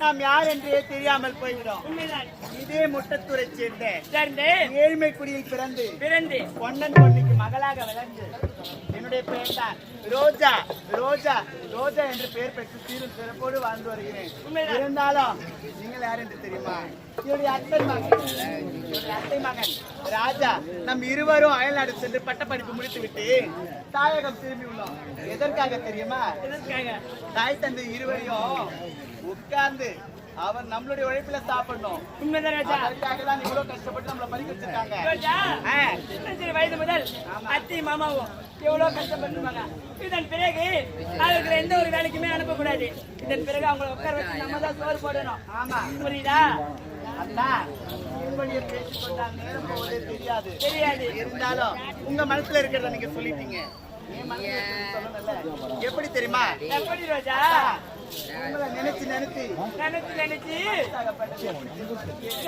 நாம் யார் என்றே தெரியாமல் போய்விடும். இதே முட்டத்தூரை சேர்ந்த ஏழ்மை குடியில் பிறந்து பொன்னன் பொன்னிக்கு மகளாக விளந்து என்னுடைய பெயர் தான் ரோஜா. ரோஜா ரோஜா என்று பெயர் பெற்று சீரும் சிறப்போடு வாழ்ந்து வருகிறேன். இருந்தாலும் நீங்கள் யார் என்று தெரியுமா? என்னுடைய அத்தை மகன் ராஜா. நம் இருவரும் அயல்நாடு சென்று பட்டப்படிப்பு முடித்து விட்டு தாயகம் திரும்பி உள்ளோம். எதற்காக தெரியுமா? தாய் தந்தை இருவரையும் உட்கார்ந்து அவர் நம்மளுடைய உழைப்பில சாப்பிடணும். அதற்காகதான் இவ்வளவு கஷ்டப்பட்டு நம்மள படிக்க வச்சிருக்காங்க. வயது முதல் அத்தி மாமாவும் எவ்வளவு கஷ்டப்பட்டுருப்பாங்க. இதன் பிறகு அவர்கள் எந்த ஒரு வேலைக்குமே அனுப்பக்கூடாது. இதன் பிறகு அவங்களை உட்கார வச்சு நம்ம தான் சோறு போடணும். ஆமா, புரியுதா? தெரியாது. இருந்தாலும் உங்க மனசுல இருக்கிறத நீங்க சொல்லிட்டீங்க. எப்படி தெரியுமா? எப்படி ரோஜா? நினைச்சு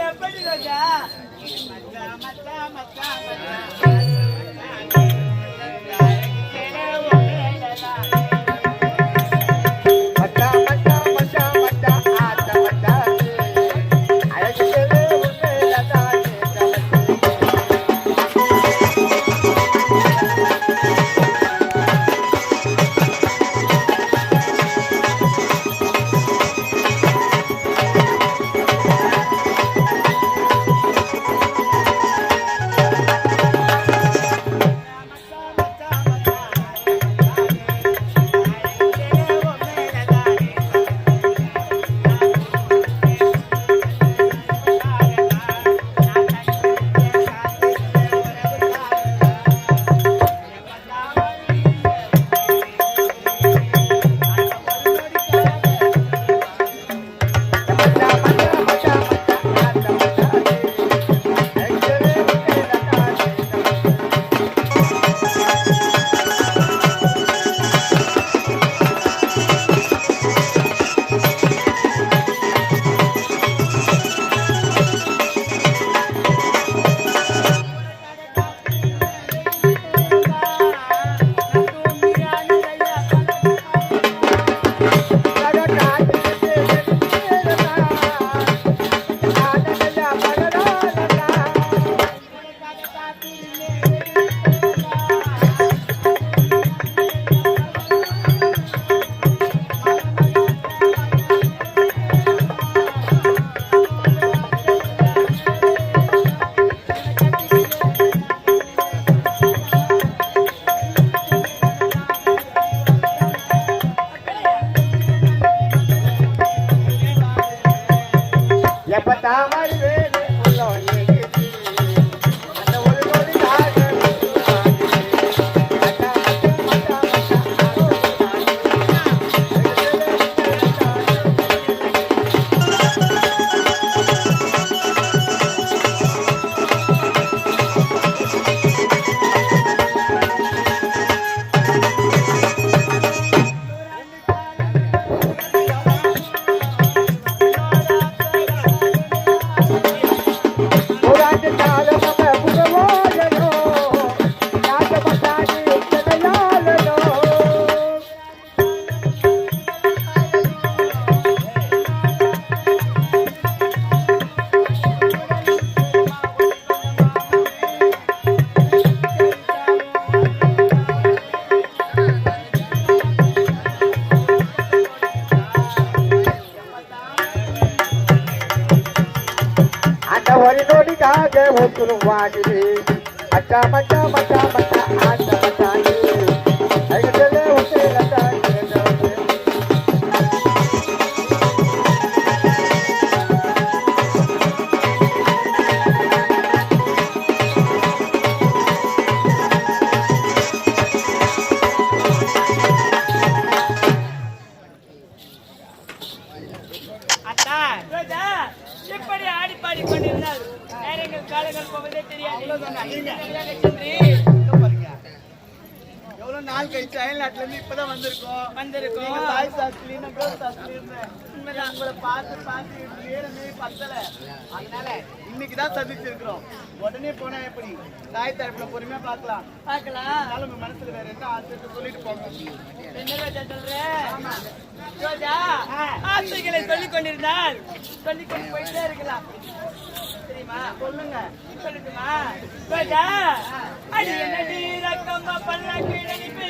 எப்படி ரோஜா? மச்சா மச்சா மச்சா மச்சா ஆச்சா மச்சானே ஐகடலே ஒட்டே லட்டா கேடோட்டே அத்தா ரோஜா எப்படி ஆடி பாடி கொண்டிருந்தால் நேரங்கள் காலங்கள் போவதே தெரியாது. எவ்வளவு நாள் கழிச்சு அயல்நாட்டுல இருந்து இப்பதான் வந்திருக்கோம். நீங்க தாய் சாஸ்திரி, நான் கேர்ள் சாஸ்திரி இருந்தேன். உங்களை பார்த்து நேரமே பத்தல. அதனால இன்னைக்குதான் சந்திச்சிருக்கிறோம். உடனே போனா எப்படி? தாய் தரப்புல பொறுமையா பார்க்கலாம். அதனால உங்க மனசுல வேற என்ன ஆசை சொல்லிட்டு போங்க. ஆசைகளை சொல்லிக் கொண்டிருந்தால் சொல்லிக் கொண்டு போயிட்டே இருக்கலாம். தெரியுமா? சொல்லுங்க. சொல்லட்டுமா? ரோஜா, அடி என்னடி ரக்கம்மா பல்லாக்கு நடிப்பு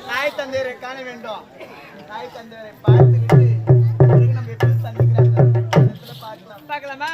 தாய் தந்தையரை காண வேண்டும். தாய் தந்தையரை பார்த்துக்கிட்டு நம்ம எப்படி சந்திக்கிறாங்க பார்க்கலாமா?